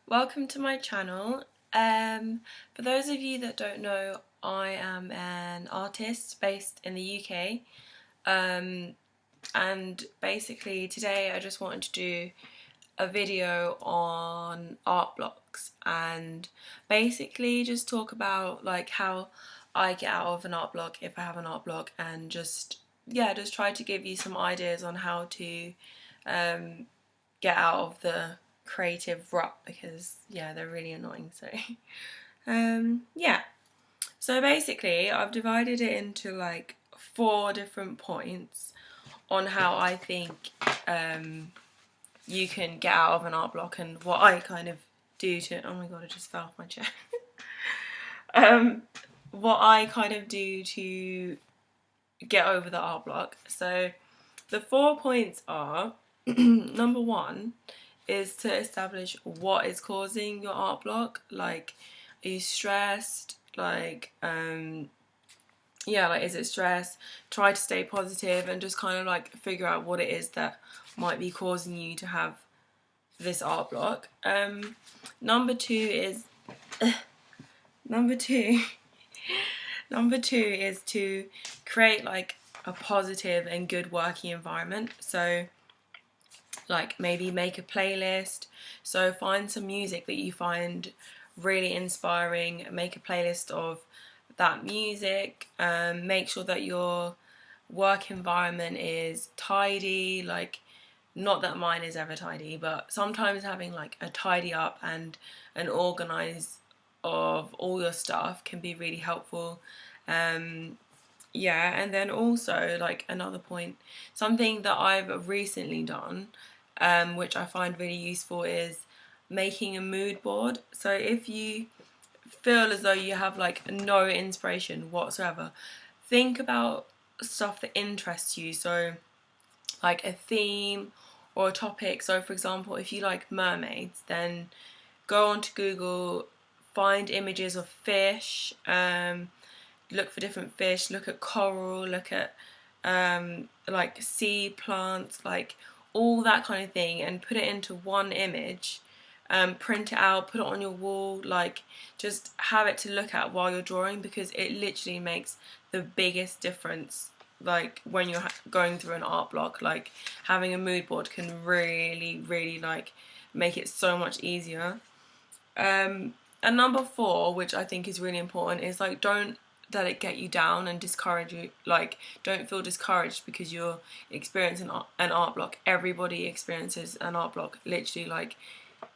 Welcome to my channel. For those of you that don't know, I am an artist based in the UK, and basically today I just wanted to do a video on art blocks and basically just talk about like how I get out of an art block if I have an art block, and just try to give you some ideas on how to get out of the creative rut, because they're really annoying. So so basically I've divided it into like 4 different points on how I think you can get out of an art block and what I kind of do to, oh my god, I just fell off my chair. What I kind of do to get over the art block. So the 4 points are number 1 is to establish what is causing your art block. Like, are you stressed? Like, is it stress? Try to stay positive and just kind of like figure out what it is that might be causing you to have this art block. Number two is to create like a positive and good working environment. So like maybe make a playlist. So find some music that you find really inspiring, make a playlist of that music. Make sure that your work environment is tidy. Like, not that mine is ever tidy, but sometimes having like a tidy up and an organize of all your stuff can be really helpful. And then also, like, another point, something that I've recently done, which I find really useful, is making a mood board. So if you feel as though you have like no inspiration whatsoever, think about stuff that interests you. So like a theme or a topic. So for example, if you like mermaids, then go onto Google, find images of fish, look for different fish, look at coral, look at like sea plants, like all that kind of thing, and put it into one image. Print it out, put it on your wall, like just have it to look at while you're drawing, because it literally makes the biggest difference. Like when you're going through an art block, like having a mood board can really like make it so much easier. And number 4, which I think is really important, is like don't let it get you down and discourage you. Like, don't feel discouraged because you're experiencing an art block. Everybody experiences an art block, literally. Like,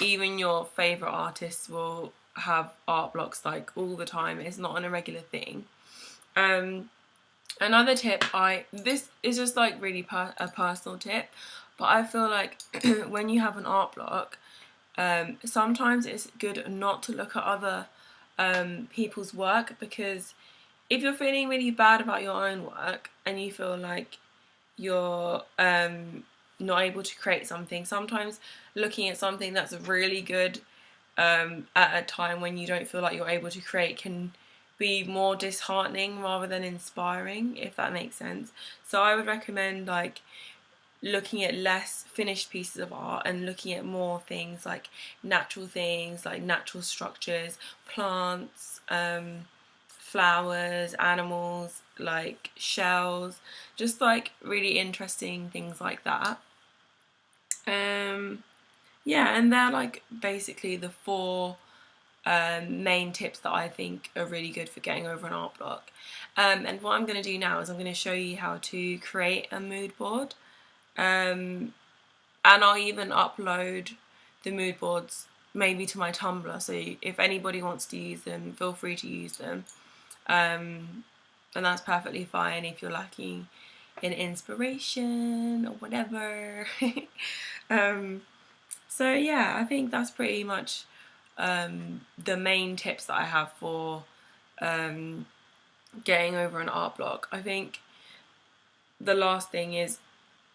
even your favorite artists will have art blocks like all the time. It's not an irregular thing. Another tip, this is just like really a personal tip, but I feel like when you have an art block, sometimes it's good not to look at other people's work, because if you're feeling really bad about your own work and you feel like you're not able to create something, sometimes looking at something that's really good at a time when you don't feel like you're able to create can be more disheartening rather than inspiring, if that makes sense. So I would recommend like looking at less finished pieces of art and looking at more things like natural structures, plants, flowers, animals, like shells, just like really interesting things like that. And they're like basically the 4 main tips that I think are really good for getting over an art block. And what I'm going to do now is I'm going to show you how to create a mood board, and I'll even upload the mood boards maybe to my Tumblr, so if anybody wants to use them, feel free to use them. And that's perfectly fine if you're lacking in inspiration or whatever. So yeah, I think that's pretty much the main tips that I have for getting over an art block. I think the last thing is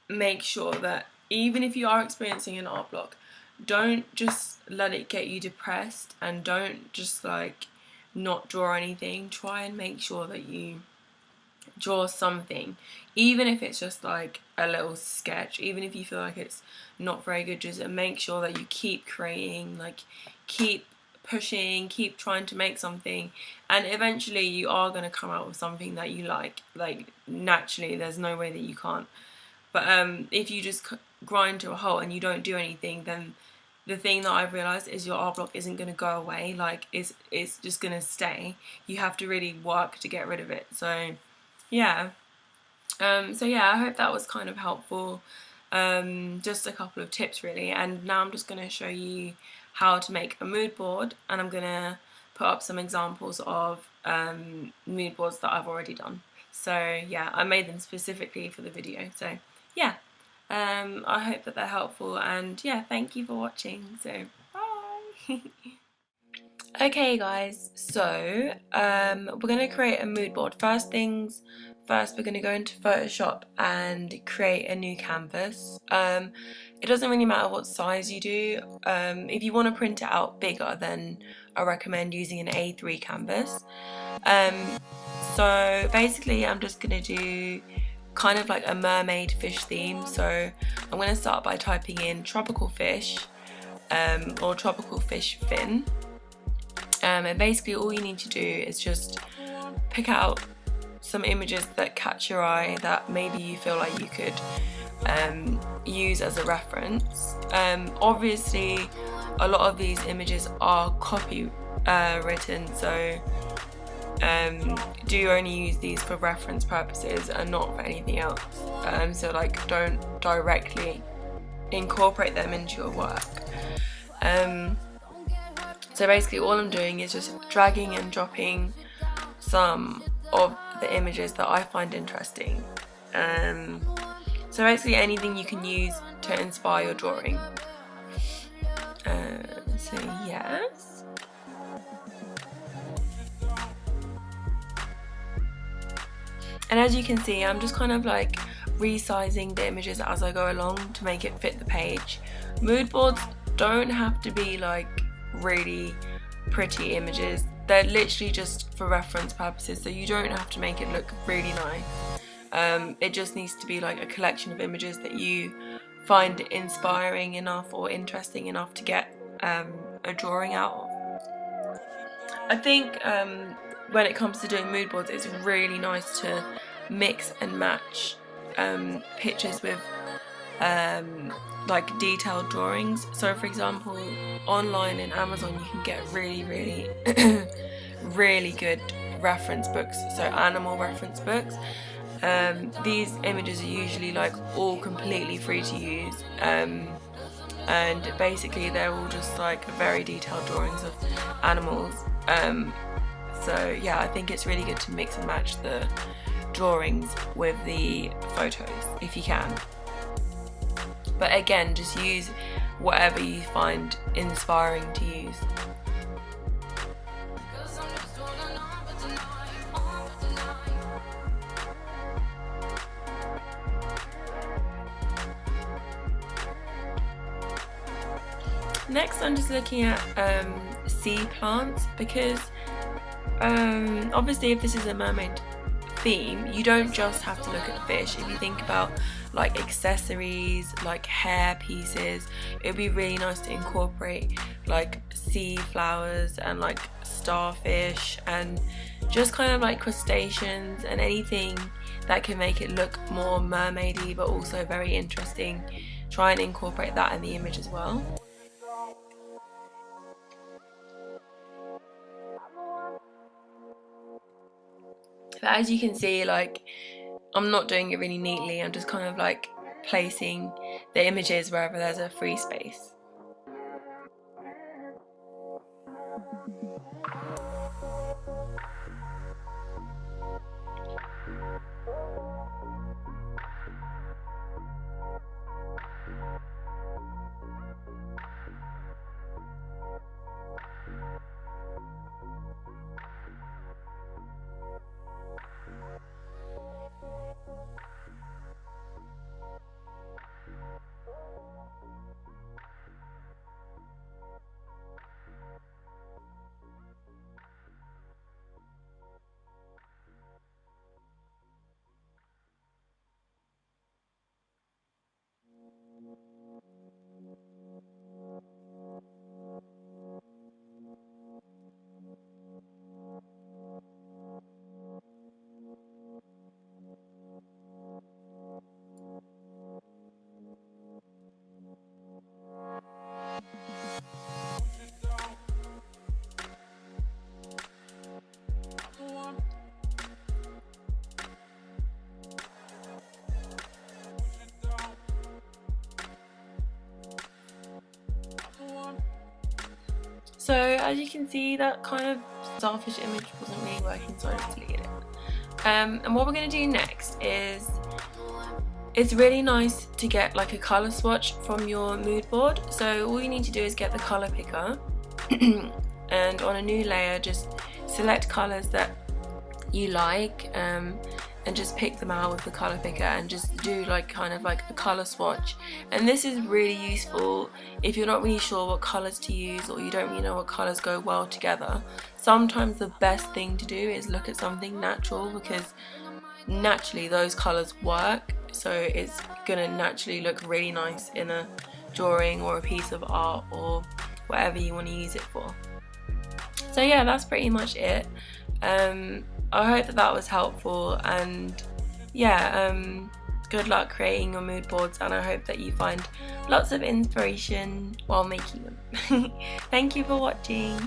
make sure that even if you are experiencing an art block, don't just let it get you depressed, and don't just like not draw anything. Try and make sure that you draw something, even if it's just like a little sketch, even if you feel like it's not very good, just make sure that you keep creating, like keep pushing, keep trying to make something, and eventually you are going to come out with something that you like naturally. There's no way that you can't. But if you just grind to a halt and you don't do anything, then the thing that I've realised is your art block isn't going to go away. Like it's just going to stay. You have to really work to get rid of it. So yeah. So yeah, I hope that was kind of helpful. Just a couple of tips really, and now I'm just going to show you how to make a mood board, and I'm going to put up some examples of mood boards that I've already done. So yeah, I made them specifically for the video. So yeah, I hope that they're helpful, and yeah, thank you for watching. So bye. Okay guys, so we're going to create a mood board. First things first, we're going to go into Photoshop and create a new canvas. It doesn't really matter what size you do. If you want to print it out bigger, then I recommend using an A3 canvas. So basically I'm just going to do kind of like a mermaid fish theme. So I'm going to start by typing in tropical fish or tropical fish fin. And basically all you need to do is just pick out some images that catch your eye that maybe you feel like you could use as a reference. Obviously a lot of these images are copy written, so do only use these for reference purposes and not for anything else. So like don't directly incorporate them into your work. So basically all I'm doing is just dragging and dropping some of the images that I find interesting. So basically anything you can use to inspire your drawing. So yes. And as you can see, I'm just kind of like resizing the images as I go along to make it fit the page. Mood boards don't have to be like really pretty images. They're literally just for reference purposes, so you don't have to make it look really nice. It just needs to be like a collection of images that you find inspiring enough or interesting enough to get a drawing out of. I think when it comes to doing mood boards, it's really nice to mix and match pictures with like detailed drawings. So for example, online in Amazon you can get really really good reference books, so animal reference books. These images are usually like all completely free to use, and basically they're all just like very detailed drawings of animals. So yeah, I think it's really good to mix and match the drawings with the photos if you can. But again, just use whatever you find inspiring to use. Next, I'm just looking at sea plants, because obviously if this is a mermaid theme, you don't just have to look at fish. If you think about like accessories, like hair pieces, it would be really nice to incorporate like sea flowers and like starfish and just kind of like crustaceans and anything that can make it look more mermaidy but also very interesting. Try and incorporate that in the image as well. But as you can see, like, I'm not doing it really neatly. I'm just kind of like placing the images wherever there's a free space. So as you can see, that kind of starfish image wasn't really working, so I just deleted it. And what we're going to do next is, it's really nice to get like a colour swatch from your mood board. So all you need to do is get the colour picker and on a new layer just select colours that you like, and just pick them out with the colour picker and just do like kind of like a colour swatch. And this is really useful if you're not really sure what colours to use, or you don't really know what colours go well together. Sometimes the best thing to do is look at something natural, because naturally those colours work, so it's gonna naturally look really nice in a drawing or a piece of art or whatever you want to use it for. So yeah, that's pretty much it. I hope that was helpful, and yeah, good luck creating your mood boards, and I hope that you find lots of inspiration while making them. Thank you for watching.